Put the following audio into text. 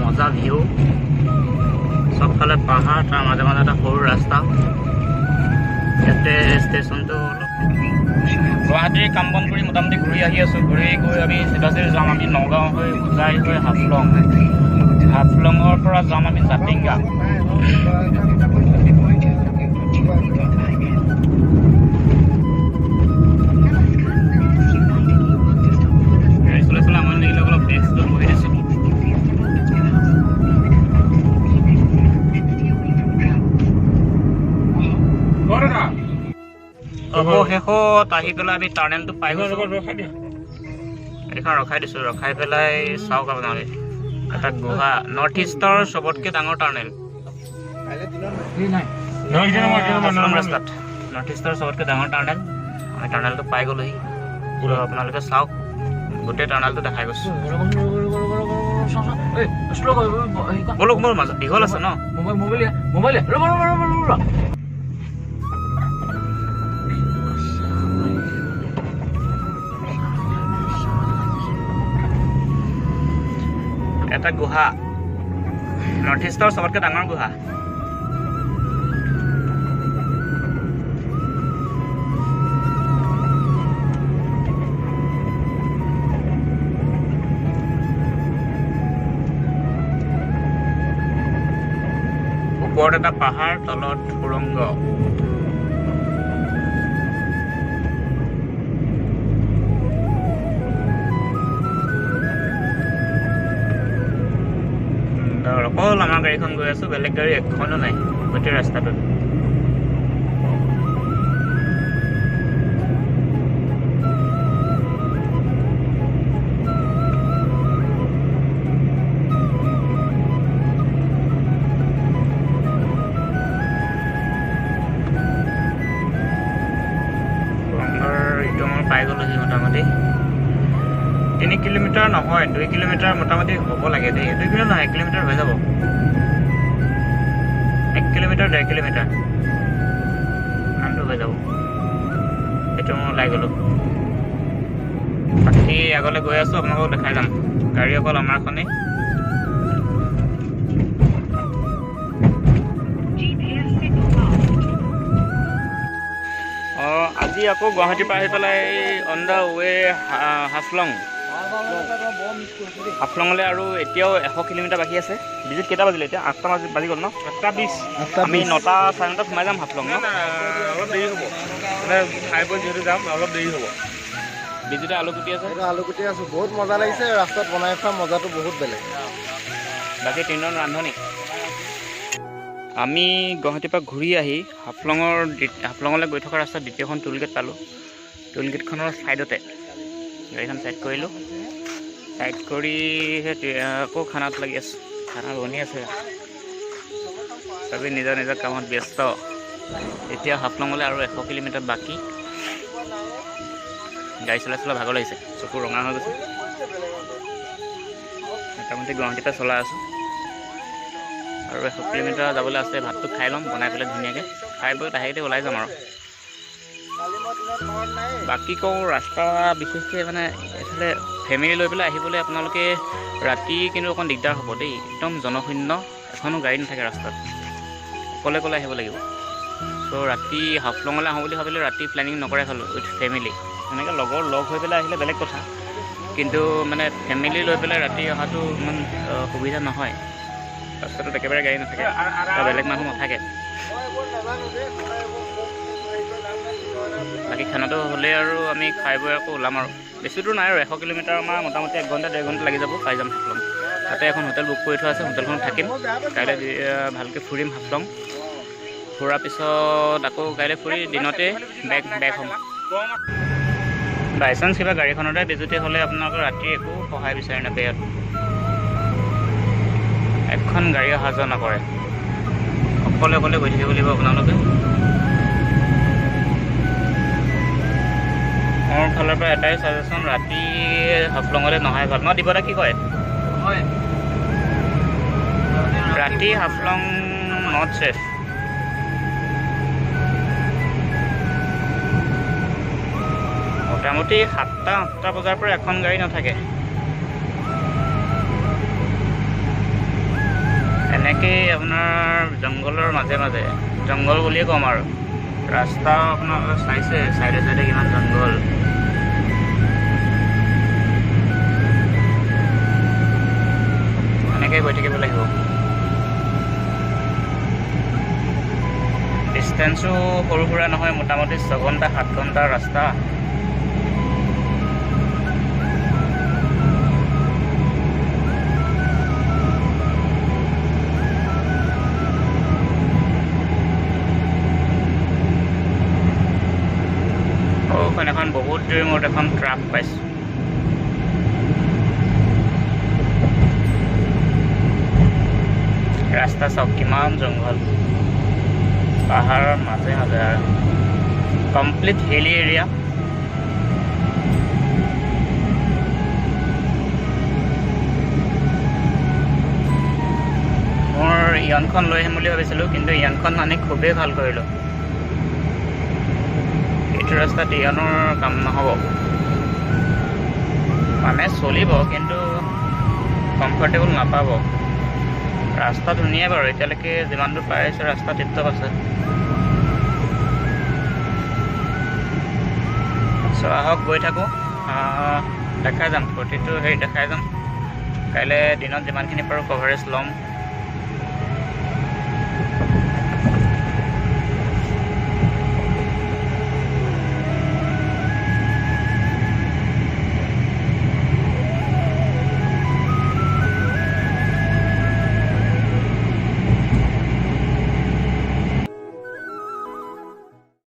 মজা ভিউ সবফালে পাহাৰ তাৰ মাজে মাজে এটা সৰু ৰাস্তা ইয়াতে ষ্টেচনটো গুৱাহাটীৰ কাম বন কৰি মোটামুটি ঘূৰি আহি আছোঁ ঘূৰি গৈ আমি চিধা যাম আমি নগাঁও হৈ উজাই হৈ হাফলঙৰ পৰা যাম আমি জাতিংগা শেষত আহি পেলাই আমি টাৰ্নেলটো পাই গৈছোঁ এইখন ৰখাই দিছোঁ ৰখাই পেলাই চাওক আপোনালোকে এটা গুহা নৰ্থ ইষ্টৰ চবতকৈ ডাঙৰ টাৰ্নেল ৰাস্তাত নৰ্থ ইষ্টৰ চবতকৈ ডাঙৰ টাৰ্নেল আমি টাৰ্নেলটো পাই গ'লোহি আপোনালোকে চাওক গোটেই টাৰ্নেলটো দেখাই গৈছোঁ বলক মোৰ মাজত দীঘল আছে ন এটা গুহা নৰ্থ ইষ্টৰ চবতকৈ ডাঙৰ গুহা ওপৰত এটা পাহাৰ তলত সুৰংগ অকল আমাৰ গাড়ীখন গৈ আছোঁ বেলেগ গাড়ী এখনো নাই গোটেই ৰাস্তাটোত ইটো মই পাই গ'লোহি মোটামুটি 3 কিলোমিটাৰ নহয় 2 কিলোমিটাৰ মোটামুটি হ'ব লাগে দেই 2 কিলোমিটাৰ নহয় 1 কিলোমিটাৰ হৈ যাব 1 কিলোমিটাৰ 1.5 কিলোমিটাৰ নামটো হৈ যাব এইটো মই ওলাই গ'লোঁ বাকী আগলৈ গৈ আছোঁ আপোনালোকক দেখাই যাম গাড়ী অকল আমাৰখনেই আজি আকৌ গুৱাহাটীৰ পৰা আহি পেলাই অন দ্য ৱে হাফলঙলৈ আৰু এতিয়াও 100 কিলোমিটাৰ বাকী আছে ভিজিট কেইটা বাজিলে এতিয়া 8টা বাজি গ'ল ন 8:20 আমি 9টা 9:30 সোমাই যাম হাফলং ন অলপ দেৰি হ'ব মানে খাই বৈ যিহেতু যাম অলপ দেৰি হ'ব বিজুতে আলুগুটি আছে বহুত মজা লাগিছে ৰাস্তাত বনাই খোৱা মজাটো বহুত বেলেগ বাকী 3জন ৰান্ধনি আমি গুৱাহাটীৰ পৰা ঘূৰি আহি হাফলঙলৈ গৈ থকা ৰাস্তাত দ্বিতীয়খন টোলগেট পালোঁ টোলগেটখনৰ ছাইডতে গাড়ীখন ছাইড কৰিলোঁ ছাইড কৰি আকৌ খানাত লাগি আছোঁ খানা বনি আছে চবেই নিজৰ নিজৰ কামত ব্যস্ত এতিয়া হাফলঙলৈ আৰু 100 কিলোমিটাৰ বাকী গাড়ী চলাই ভাগৰ লাগিছে চকু ৰঙা হৈ গৈছে মোটামুটি গুৱাহাটীৰ পৰা চলাই আছোঁ আৰু 100 কিলোমিটাৰ যাবলৈ আছে ভাতটো খাই ল'ম বনাই পেলাই ধুনীয়াকৈ খাই বৈ লাহেকৈ ওলাই যাম আৰু বাকী কওঁ ৰাস্তা বিশেষকৈ মানে এইফালে ফেমিলি লৈ পেলাই আহিবলৈ আপোনালোকে ৰাতি কিন্তু অকণ দিগদাৰ হ'ব দেই একদম জনশূন্য এখনো গাড়ী নাথাকে ৰাস্তাত অকলে আহিব লাগিব চ' ৰাতি হাফলঙলৈ আহোঁ বুলি ভাবিলে ৰাতি প্লেনিং নকৰাই হ'ল উইথ ফেমিলি এনেকৈ লগৰ লগ হৈ পেলাই আহিলে বেলেগ কথা কিন্তু মানে ফেমিলি লৈ পেলাই ৰাতি অহাটো ইমান সুবিধা নহয় ৰাস্তাটোত একেবাৰে গাড়ী নাথাকে বেলেগ মানুহ নাথাকে বাকী খানাটো হ'লে আৰু আমি খাই বৈ আকৌ ওলাম আৰু বেছি দূৰ নাই আৰু 100 কিলোমিটাৰ আমাৰ মোটামুটি 1 ঘণ্টা 1.5 ঘণ্টা লাগি যাব পাই যাম হাফলং তাতে এখন হোটেল বুক কৰি থোৱা আছে হোটেলখনত থাকিম কাইলৈ ভালকৈ ফুৰিম হাফলং ফুৰাৰ পিছত আকৌ কাইলৈ ফুৰি দিনতে বেক হ'ম বাই চান্স কিবা গাড়ীখনতে বিজুতি হ'লে আপোনালোকৰ ৰাতি একো সহায় বিচাৰি নাপায় ইয়াত এখন গাড়ী অহা যোৱা নকৰে অকলে গৈ থাকিব লাগিব আপোনালোকে মোৰ ফালৰ পৰা এটাই ছাজেশ্যন ৰাতি হাফলঙলৈ নহাই ভাল ন দিবদা কি কয় ৰাতি হাফলং নট ছেফ মোটামুটি 7টা 8টা বজাৰ পৰা এখন গাড়ী নাথাকে এনেকেই আপোনাৰ জংঘলৰ মাজে মাজে, জংঘল বুলিয়ে ক'ম আৰু, ৰাস্তা আপোনাৰ চাইছে চাইডে চাইডে কিমান জংঘল। এনেকৈ গৈ থাকিব লাগিব। ডিষ্টেঞ্চো সৰু সুৰা নহয়, মোটামুটি 6 ঘণ্টা 7 ঘণ্টাৰ ৰাস্তা। এখন বহুত দেৰি মূৰত এখন ট্ৰাক পাইছোঁ। ৰাস্তা চাওক কিমান জংঘল, পাহাৰৰ মাজে মাজে আৰু কমপ্লিট হিলি এৰিয়া। মোৰ ইয়নখন লৈ আহিম বুলি ভাবিছিলোঁ, কিন্তু ইয়নখন আনি খুবেই ভাল কৰিলোঁ। এইটো ৰাস্তাত ইয়নৰ কাম নহ'ব, মানে চলিব কিন্তু কমফৰ্টেবল নাপাব। ৰাস্তা ধুনীয়া বাৰু, এতিয়ালৈকে যিমান দূৰ পাই আহিছোঁ ৰাস্তা টিপটপ আছে। চ' আহক গৈ থাকোঁ, দেখাই যাম, প্ৰতিটো হেৰি দেখাই যাম। কাইলৈ দিনত যিমানখিনি পাৰোঁ কভাৰেজ ল'ম।